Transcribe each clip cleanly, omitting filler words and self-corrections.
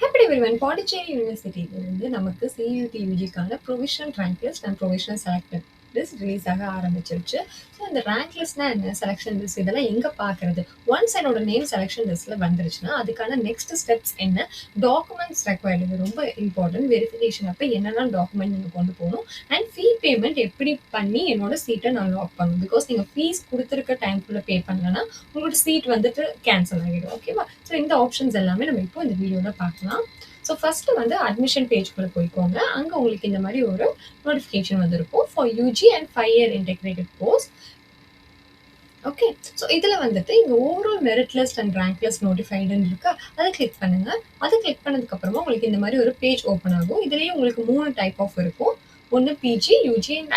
Happy everyone. Pondicherry யூனிவர்சிட்டியிலிருந்து நமக்கு CUT UGக்கான provisional rank list and provisional selected list release ஆக ஆரம்பிச்சிருச்சு. ஸோ இந்த ரேங்க் லிஸ்ட்னா என்ன, செலக்ஷன் லிஸ்ட் இதெல்லாம் எங்கே பார்க்கறது? ஒன்ஸ் என்னோட நேம் செலக்ஷன் லிஸ்ட்டில் வந்துருச்சுன்னா அதுக்கான நெக்ஸ்ட் ஸ்டெப்ஸ் என்ன, டாக்குமெண்ட்ஸ் ரெக்வயர்டு, இது ரொம்ப இம்பார்ட்டன்ட். வெரிஃபிகேஷன் அப்போ என்னென்ன டாக்குமெண்ட் நீங்கள் கொண்டு போகணும், அண்ட் ஃபீ பேமெண்ட் எப்படி பண்ணி என்னோட சீட்டை நான் லாக் பண்ணணும். பிகாஸ் நீங்கள் ஃபீஸ் கொடுத்துருக்க டைம்குள்ளே பே பண்ணலன்னா உங்களோட சீட் வந்துட்டு கேன்சல் ஆகிடும். ஓகேவா? ஸோ இந்த ஆப்ஷன்ஸ் எல்லாமே நம்ம இப்போ இந்த வீடியோவில் பார்க்கலாம். ஸோ ஃபஸ்ட்டு வந்து அட்மிஷன் பேஜ்குள்ளே போய்க்கோங்க. அங்கே உங்களுக்கு இந்த மாதிரி ஒரு நோட்டிஃபிகேஷன் வந்திருக்கும் for UG and 5 year integrated course. Okay, so இதில் வந்துட்டு இங்கே overall merit list and rank list நோட்டிஃபைடுன்னு இருக்கா, அதை கிளிக் பண்ணுங்கள். அதை கிளிக் பண்ணதுக்கப்புறமா உங்களுக்கு இந்த மாதிரி ஒரு பேஜ் ஓப்பன் ஆகும். இதுலேயே உங்களுக்கு 3 டைப் ஆஃப் இருக்கும். ஒன்று PG, UG and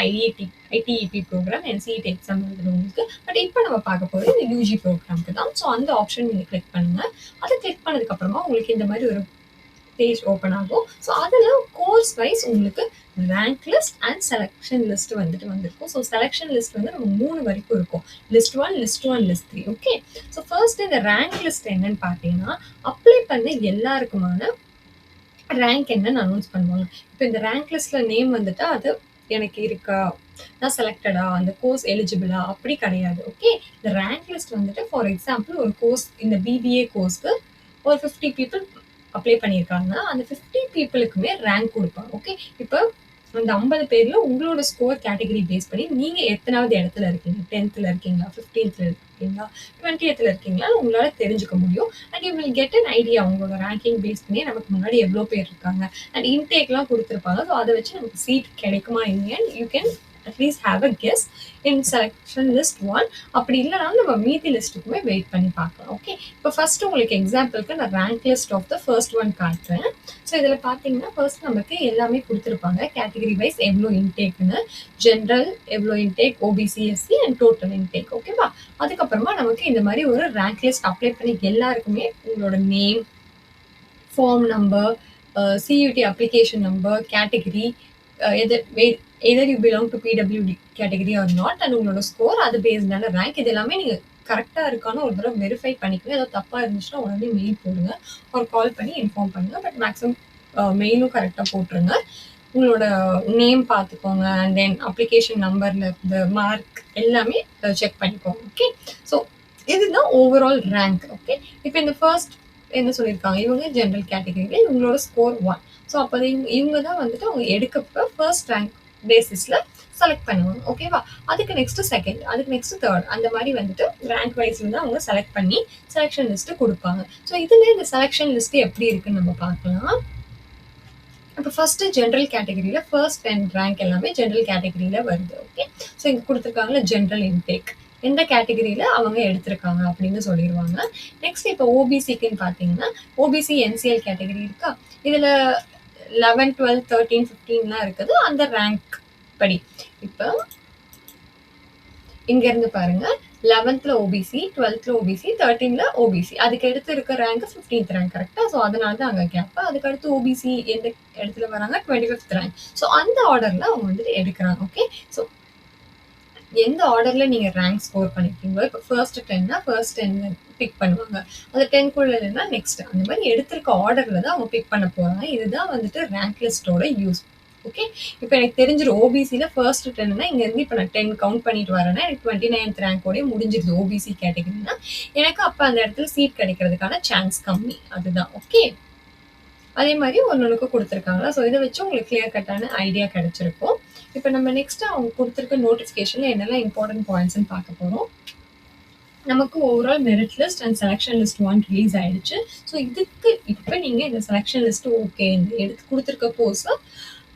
ITEP program, NCET exam எழுதுறவங்களுக்கு. பட் இப்போ நம்ம பார்க்க போகிறது இந்த யூஜி ப்ரோக்ராம்க்கு தான். ஸோ அந்த ஆப்ஷன் நீங்கள் கிளிக் பண்ணுங்கள். அதை கிளிக் பண்ணதுக்கப்புறமா உங்களுக்கு இந்த மாதிரி ஒரு பேஜ் ஓப்பன் ஆகும். ஸோ அதில் கோர்ஸ் வைஸ் உங்களுக்கு rank list and selection list வந்துட்டு வந்திருக்கும். ஸோ செலெக்ஷன் லிஸ்ட் வந்து நம்ம 3 வரைக்கும் இருக்கும். List 1, list 2 and list 3. Okay, so first இந்த ரேங்க் லிஸ்ட் என்னன்னு பார்த்தீங்கன்னா, அப்ளை பண்ண எல்லாருக்குமான ரேங்க் என்னன்னு அனௌன்ஸ் பண்ணுவாங்க. இப்போ இந்த ரேங்க் லிஸ்ட்ல நேம் வந்துட்டா அது எனக்கு இருக்கா, நான் செலக்டடா, அந்த கோர்ஸ் எலிஜிபிளா, அப்படி கிடையாது. ஓகே, இந்த ரேங்க் லிஸ்ட் வந்துட்டு ஃபார் எக்ஸாம்பிள் ஒரு கோர்ஸ், இந்த பிபிஏ கோர்ஸ்க்கு ஒரு 50 பீப்புள் அப்ளை பண்ணியிருக்காங்க. அந்த 50 பீப்புளுக்குமே ரேங்க் கொடுப்பாங்க. ஓகே, இப்போ அந்த 50 பேர்ல உங்களோட ஸ்கோர் கேட்டகரி பேஸ் பண்ணி நீங்க எத்தனாவது இடத்துல இருக்கீங்க, 10th இருக்கீங்களா, 15th இருக்கீங்களா, 20th இருக்கீங்களா, உங்களால தெரிஞ்சுக்க முடியும். And you will get an idea, உங்களோட ரேங்கிங் பேஸ் பண்ணி நமக்கு முன்னாடி எவ்வளோ பேர் இருக்காங்க அண்ட் இன்டேக்லாம் கொடுத்துருப்பாங்க. ஸோ அதை வச்சு நமக்கு சீட் கிடைக்குமா இல்லையா, you can at least have a guess in selection list 1. அப்படி இல்லைனாலும் நம்ம மீதி லிஸ்ட்டுக்குமே வெயிட் பண்ணி பார்க்கலாம். ஓகே, இப்போ ஃபர்ஸ்ட் உங்களுக்கு எக்ஸாம்பிளுக்கு நான் rank list of the first one காட்டுறேன். ஸோ இதில் பார்த்தீங்கன்னா ஃபர்ஸ்ட் நமக்கு எல்லாமே கொடுத்துருப்பாங்க. கேட்டகரி வைஸ் எவ்வளோ இன்டேக்னு, ஜென்ரல் எவ்வளோ intake, OBC, SC and total intake. ஓகேவா? அதுக்கப்புறமா நமக்கு இந்த மாதிரி ஒரு ரேங்க் லிஸ்ட் அப்ளை பண்ணி எல்லாருக்குமே உங்களோட name, form number, CUET application number, category, either you belong to PWD category or not, and உங்களோட ஸ்கோர், அது பேஸ்டான ரேங்க், இது எல்லாமே நீங்கள் கரெக்டாக இருக்கான்னு ஒரு தடவை வெரிஃபை பண்ணிக்கணும். ஏதாவது தப்பாக இருந்துச்சுன்னா உடனே மெயில் போடுங்க, ஒரு கால் பண்ணி இன்ஃபார்ம் பண்ணுங்கள். பட் மேக்ஸிமம் மெயிலும் கரெக்டாக போட்டுருங்க. உங்களோட நேம் பார்த்துக்கோங்க, அண்ட் தென் அப்ளிகேஷன் நம்பரில் இந்த மார்க் எல்லாமே செக் பண்ணிக்கோங்க. ஓகே, ஸோ இதுதான் ஓவரால் ரேங்க். ஓகே, இப்போ இந்த ஃபர்ஸ்ட் என்ன சொல்லியிருக்காங்க, இவங்க ஜென்ரல் கேட்டகரியில் இவங்களோட ஸ்கோர் 1. ஸோ அப்போ இவங்க தான் வந்துட்டு அவங்க எடுக்கப்போ ஃபர்ஸ்ட் ரேங்க் பேசிஸில் செலக்ட் பண்ணுவாங்க. ஓகேவா? அதுக்கு நெக்ஸ்ட் செகண்ட், அதுக்கு நெக்ஸ்ட் தேர்ட், அந்த மாதிரி வந்துட்டு ரேங்க் வைஸ்ல தான் அவங்க செலக்ட் பண்ணி செலெக்ஷன் லிஸ்ட் கொடுப்பாங்க. ஸோ இதுல இந்த செலெக்ஷன் லிஸ்ட் எப்படி இருக்குன்னு நம்ம பார்க்கலாம். இப்போ ஃபர்ஸ்ட் ஜென்ரல் கேட்டகரியில ஃபர்ஸ்ட் 10 ரேங்க் எல்லாமே ஜென்ரல் கேட்டகரியில வருது. ஓகே, ஸோ இங்க கொடுத்துருக்காங்கல்ல ஜென்ரல் இன்டேக், எந்த கேட்டகரியில அவங்க எடுத்திருக்காங்க அப்படின்னு சொல்லிடுவாங்க. நெக்ஸ்ட் இப்போ ஓபிசிக்குன்னு பார்த்தீங்கன்னா, ஓபிசி என்சிஎல் கேட்டகரி இருக்கா, இதுல 11, 12, 13, 15லாம் இருக்குது அந்த ரேங்க் படி. இப்போ இங்க இருந்து பாருங்க, 11th OBC, 12th OBC, 13th OBC, அதுக்கு அடுத்து இருக்க ரேங்க் 15th ரேங்க். கரெக்டா? ஸோ அதனால தான் அங்கே கேப். அதுக்கு அடுத்து ஓபிசி எந்த இடத்துல வராங்க, 25th ரேங்க். ஸோ அந்த ஆர்டர்ல அவங்க வந்துட்டு எடுக்கிறாங்க. ஓகே, ஸோ எந்த ஆர்டர்ல நீங்க ரேங்க் ஸ்கோர் பண்ணிருக்கீங்களோ, இப்போ ஃபர்ஸ்ட் 10னா ஃபர்ஸ்ட் 10 பிக் பண்ணுவாங்க, அது 10க்குள்ள இல்லைன்னா நெக்ஸ்ட், அந்த மாதிரி எடுத்திருக்க ஆர்டர்ல தான் அவங்க பிக் பண்ண போறாங்க. இதுதான் வந்துட்டு ரேங்க் லிஸ்டோட யூஸ். ஓகே, இப்போ எனக்கு தெரிஞ்சிடும் ஓபிசியில் ஃபர்ஸ்ட் 10னா இங்கேருந்து இப்போ நான் 10 கவுண்ட் பண்ணிட்டு வரேன்னா எனக்கு 29th ரேங்கோடய முடிஞ்சிருது ஓபிசி கேட்டகரினா. எனக்கு அப்போ அந்த இடத்துல சீட் கிடைக்கிறதுக்கான சான்ஸ் கம்மி. அதுதான். ஓகே, அதே மாதிரி ஒன்னொன்றுக்கு கொடுத்துருக்காங்க. ஸோ இதை வச்சு உங்களுக்கு கிளியர் கட்டான ஐடியா கிடைச்சிருக்கும். இப்போ நம்ம நெக்ஸ்ட் அவங்க கொடுத்துருக்க நோட்டிஃபிகேஷன்ல என்னெல்லாம் இம்பார்ட்டன்ட் பாயிண்ட்ஸ்ன்னு பார்க்க போகிறோம். நமக்கு overall merit list and selection list 1 release ஆயிடுச்சு. ஸோ இதுக்கு இப்போ நீங்கள் இந்த செலெக்ஷன் லிஸ்ட் ஓகே, இந்த எடுத்து கொடுத்துருக்க கோர்ஸை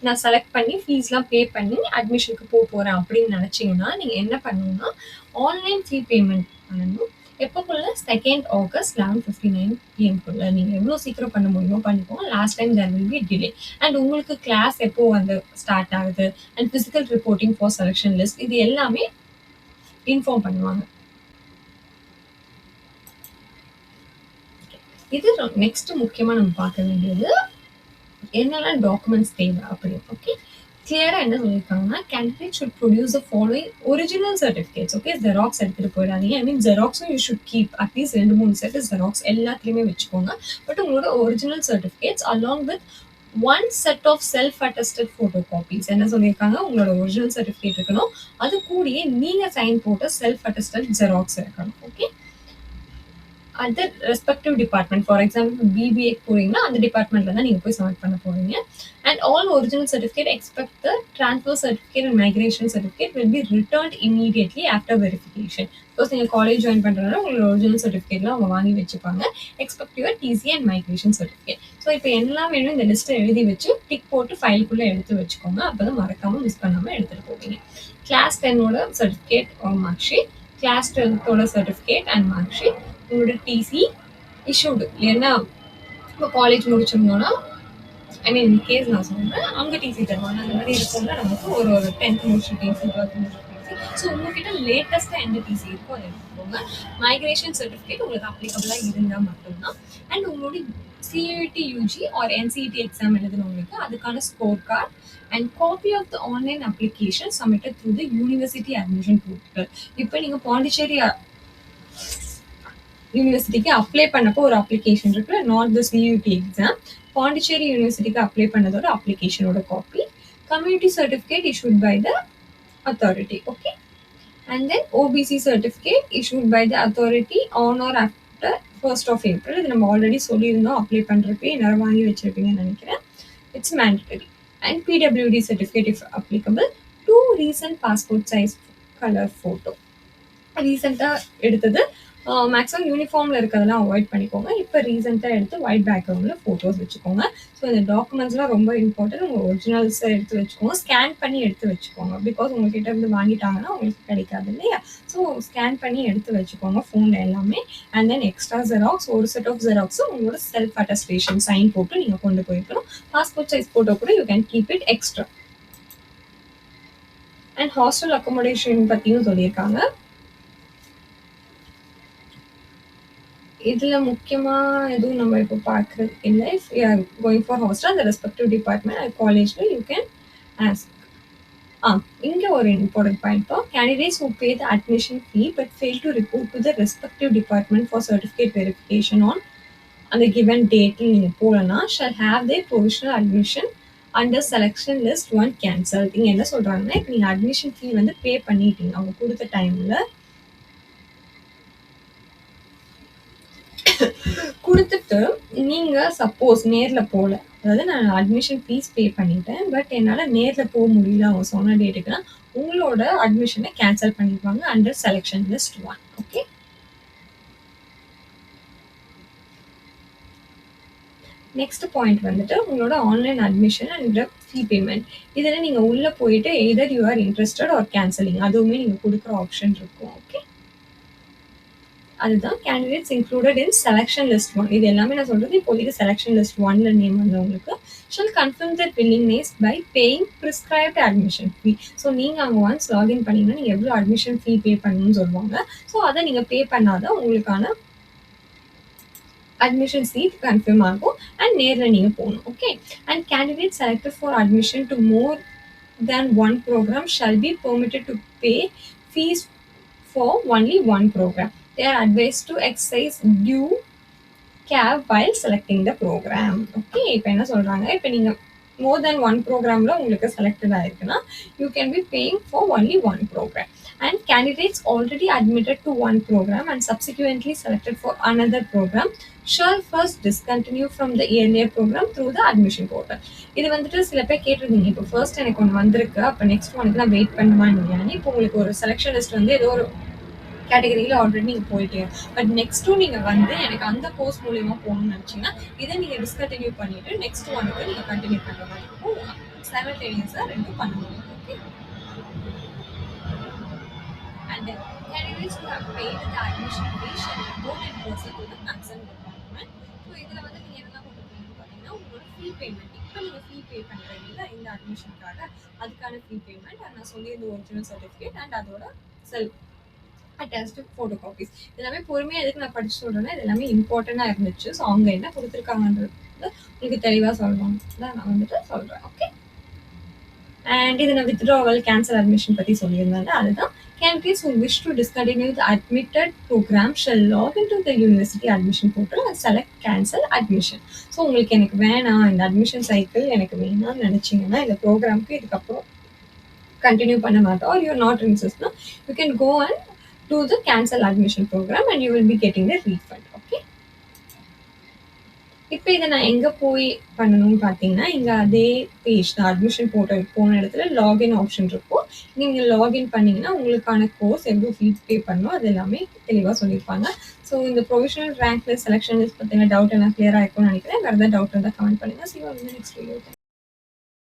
நான் செலக்ட் பண்ணி ஃபீஸ்லாம் பே பண்ணி அட்மிஷனுக்கு போகிறேன் அப்படின்னு நினச்சிங்கன்னா நீங்கள் என்ன பண்ணணும்னா, ஆன்லைன் ஃபீ பேமெண்ட் பண்ணணும். எப்போக்குள்ள 2nd August 11:59 PM நீங்கள் எவ்வளோ சீக்கிரம் பண்ண முடியுமோ பண்ணிக்கோங்க. Last time there will be delay. And உங்களுக்கு கிளாஸ் எப்போ வந்து ஸ்டார்ட் ஆகுது and physical reporting for selection list, இது எல்லாமே இன்ஃபார்ம் பண்ணுவாங்க. இது நெக்ஸ்ட் முக்கியமாக நம்ம பார்க்க வேண்டியது என்னெல்லாம் டாக்குமெண்ட்ஸ் தேவை அப்படின்னு. ஓகே, கிளியரா என்ன சொல்லியிருக்காங்கன்னா, candidate should produce the following original certificates. Okay, xerox எடுத்துட்டு போயிடாதீங்க. ஐ மீன் ஜெராக்ஸும் you should keep at least 2, 3 set xerox எல்லாத்துலயுமே வச்சுக்கோங்க. பட் உங்களோட original certificates along with one set of self attested photo copies. என்ன சொல்லியிருக்காங்க, உங்களோட ஒரிஜினல் சர்டிஃபிகேட் இருக்கணும். அது கூடயே நீங்க சைன் போட்ட செல்ஃப் அட்டஸ்டட் ஜெராக்ஸ் இருக்கணும். ஓகே, அந்த respective department, for example BBA போறீங்கன்னா அந்த டிபார்ட்மெண்ட்ல தான் நீங்க போய் சப்மிட் பண்ண போறீங்க. And all original certificate expect the transfer certificate and migration certificate will be returned immediately after verification. Because நீங்க காலேஜ் ஜாயின் பண்றதுனால உங்களோட ஒரிஜினல் சர்டிஃபிகேட்லாம் அவங்க வாங்கி வச்சுப்பாங்க. Expect your TC and migration certificate. So இப்போ எல்லாம் வேணும் இந்த லிஸ்ட்டை எழுதி வச்சு டிக் போட்டு ஃபைலுக்குள்ளே எடுத்து வச்சுக்கோங்க. அப்போ தான் மறக்காமல் மிஸ் பண்ணாமல் எடுத்துகிட்டு போவீங்க. கிளாஸ் 10ஓட சர்டிஃபிகேட் மார்க் ஷீட், கிளாஸ் 12ஓட சர்டிஃபிகேட் அண்ட் மார்க் ஷீட், உங்களோட டிசி இஷ்யூடு. ஏன்னா இப்போ காலேஜ் முடிச்சிருந்தோன்னா, ஐ மீன் கேஸ் நான் சொல்கிறேன், அங்கே டிசி தருவாங்க. அந்த மாதிரி இருக்கோம்னா நமக்கு ஒரு 10th முடிச்சு டிசி, 12th முடிச்சு டிசி. ஸோ உங்ககிட்ட லேட்டஸ்ட்டாக எந்த டிசி இருக்கோ அதை எடுத்துக்கோங்க. மைக்ரேஷன் சர்டிஃபிகேட் உங்களுக்கு அப்ளிகபிளாக இருந்தால் மட்டும்தான். அண்ட் உங்களோட CET UG or NCET exam எழுதுனவங்களுக்கு அதுக்கான score card and copy of the online application submitted through the university admission portal. இப்போ நீங்கள் பாண்டிச்சேரி யூனிவர்சிட்டிக்கு அப்ளை பண்ணப்போ ஒரு அப்ளிகேஷன் இருக்கு, not the CUET exam. Pondicherry யூனிவர்சிட்டிக்கு அப்ளை பண்ணதோட அப்ளிகேஷனோட copy, community certificate issued by the authority. Okay, and then OBC certificate issued by the authority on or after 1st of April. இது நம்ம ஆல்ரெடி சொல்லியிருந்தோம், அப்ளை பண்ணுறப்பே எல்லாரும் வாங்கி வச்சிருப்பீங்கன்னு நினைக்கிறேன். It's mandatory. And PWD certificate if applicable, 2 recent passport size colour photo. ரீசெண்டாக எடுத்தது, maximum யூனிஃபார்மில் இருக்கிறதெல்லாம் avoid பண்ணிக்கோங்க. இப்போ ரீசெண்டாக எடுத்து ஒயிட் பேக்ரவுண்டில் ஃபோட்டோஸ் வச்சுக்கோங்க. ஸோ இந்த டாக்குமெண்ட்ஸ்லாம் ரொம்ப இம்பார்ட்டன்ட். உங்கள் ஒரிஜினல்ஸை எடுத்து வச்சுக்கோங்க, ஸ்கேன் பண்ணி எடுத்து வச்சுக்கோங்க. பிகாஸ் உங்கள்கிட்ட இருந்து வாங்கிட்டாங்கன்னா உங்களுக்கு கிடைக்காது இல்லையா? ஸோ ஸ்கேன் பண்ணி எடுத்து வச்சுக்கோங்க ஃபோனில் எல்லாமே. அண்ட் தென் எக்ஸ்ட்ரா ஜெராக்ஸ், ஒரு செட் ஆஃப் ஜெராக்ஸு உங்களோட செல்ஃப் அட்டஸ்டேஷன் சைன் போட்டு நீங்கள் கொண்டு போய்க்கணும். பாஸ்போர்ட் சைஸ் ஃபோட்டோ கூட you can keep it extra. And hostel accommodation பற்றியும் சொல்லியிருக்காங்க. இதில் முக்கியமாக எதுவும் நம்ம இப்போ பார்க்குறது இல்லை. If you are going for hostel, அந்த ரெஸ்பெக்டிவ் டிபார்ட்மெண்ட் அது காலேஜில் யூ கேன் ஆஸ்க். இங்கே ஒரு இம்பார்ட்டன்ட் பாயிண்ட் தான், candidates who pay the admission fee but fail to report to the respective department for certificate verification on அந்த given டேட்டில் நீங்கள் போகலன்னா shawl have they provisional admission under selection list 1 cancel. இங்கே என்ன சொல்கிறாங்கன்னா, இப்போ நீங்கள் அட்மிஷன் ஃபீ வந்து பே பண்ணிட்டீங்க அவங்க கொடுத்த டைமில் கொடுத்துட்டு நீங்கள் சப்போஸ் நேரில் போகல, அதாவது நான் அட்மிஷன் ஃபீஸ் பே பண்ணிட்டேன் பட் என்னால் நேரில் போக முடியல அவங்க சொன்ன டேட்டுக்குன்னா உங்களோட அட்மிஷனை கேன்சல் பண்ணிடுவாங்க under selection list 1. Okay, next point வந்துட்டு உங்களோட online admission and fee payment. இதில் நீங்கள் உள்ளே போயிட்டு either you are interested or cancelling அதுவுமே நீங்கள் கொடுக்குற ஆப்ஷன் இருக்கும். ஓகே, அதுதான் candidates included in selection list 1. இது எல்லாமே நான் சொல்கிறது இப்போதைக்கு செலெக்ஷன் லிஸ்ட் 1ல் நேம் வந்தவங்களுக்கு shall confirm that willingness by paying prescribed admission fee. So நீங்கள் அங்கே ஒன்ஸ் லாகின் பண்ணிங்கன்னா நீங்கள் எவ்வளோ அட்மிஷன் ஃபீ பே பண்ணணும்னு சொல்லுவாங்க. ஸோ அதை நீங்கள் பே பண்ணாதான் உங்களுக்கான அட்மிஷன் சீட் கன்ஃபார்ம் ஆகும் அண்ட் நேரில் நீங்கள் போகணும். Okay, and candidate selected for admission to more than 1 program shall be permitted to pay fees for only 1 program. They are advised to exercise due care while selecting the program. Okay, இப்போ என்ன சொல்கிறாங்க, இப்போ நீங்கள் மோர் தேன் 1 ப்ரோக்ராமில் உங்களுக்கு selected ஆகிருக்குன்னா you can be paying for only 1 program. And candidates already admitted to 1 program and subsequently selected for another program shall first discontinue from the earlier program through the admission portal. இது வந்துட்டு சில பேர் கேட்டிருந்தீங்க, இப்போ first எனக்கு ஒன்று வந்திருக்கு அப்போ நெக்ஸ்ட் ஒனுக்கு நான் வெயிட் பண்ணுமா இல்லையான்னு. இப்போ உங்களுக்கு ஒரு செலெக்ஷன் லிஸ்ட் வந்து ஏதோ ஒரு கேட்டகரியில் ஆல்ரெடி நீங்கள் போயிட்டே, பட் நெக்ஸ்ட்டும் நீங்கள் வந்து எனக்கு அந்த கோர்ஸ் மூலியமாக போகணும்னு நினச்சிங்கன்னா இதை நீங்கள் டிஸ்கண்டினியூ பண்ணிவிட்டு நெக்ஸ்ட் ஒனுக்கு நீங்கள் கண்டினியூ பண்ணுற மாதிரி இருக்கும். சைமல்டேனியஸாக ரெண்டும் பண்ண முடியும். Okay, and then candidates who have paid the admission fee shall report in person to the concerned department. So இதில் வந்து நீங்கள் என்னெல்லாம் கொண்டு போகணும்னு பார்த்தீங்கன்னா உங்களோட ஃபீ பேமெண்ட், இப்போ நீங்கள் ஃபீ பே பண்ணுறீங்களா இந்த அட்மிஷனுக்காக அதுக்கான ஃபீ பேமெண்ட், அண்ட் நான் சொல்லியிருந்த ஒரிஜினல் சர்டிஃபிகேட் அண்ட் அதோட செல்ஃப் அட்டாச்டு ஃபோட்டோ காப்பீஸ். எல்லாமே பொறுமையாக எதுக்கு நான் படிச்சு சொல்கிறேன்னா இது எல்லாமே இம்பார்ட்டண்ட்டாக இருந்துச்சு. ஸோ அவங்க என்ன கொடுத்துருக்காங்கன்றது உங்களுக்கு தெளிவாக சொல்லுவாங்க தான் நான் வந்துட்டு சொல்கிறேன். ஓகே, அண்ட் இது நான் வித்ட்ராவல், கேன்சல் அட்மிஷன் பத்தி சொல்லியிருந்தேன்ல அதுதான். Candidates who wish to discontinue the admitted program shall log into the university admission portal and select cancel admission. So உங்களுக்கு எனக்கு வேணாம் இந்த அட்மிஷன் சைக்கிள் எனக்கு வேணாம்னு நினைச்சீங்கன்னா இந்த ப்ரோக்ராம்க்கு இதுக்கப்புறம் கண்டினியூ பண்ண மாட்டோம் or you're not interested, you can go and do the cancel admission program and you will be getting the refund. Okay. இப்போ இதை நான் எங்கே போய் பண்ணணும்னு பார்த்தீங்கன்னா இங்கே அதே பேஜ் தான் அட்மிஷன் போர்ட்டல் போன இடத்துல லாகின் ஆப்ஷன் இருக்கும். நீங்கள் லாகின் பண்ணீங்கன்னா உங்களுக்கான கோர்ஸ் எவ்வளோ ஃபீஸ் பே பண்ணணும் அது எல்லாமே தெளிவாக சொல்லியிருப்பாங்க. ஸோ இந்த provisional rank list selection list பற்றின டவுட் எல்லாம் கிளியராக இருக்கும்னு நினைக்கிறேன். வேறு ஏதாவது டவுட் இருந்தால் கமெண்ட் பண்ணுங்கள். See you in the next video.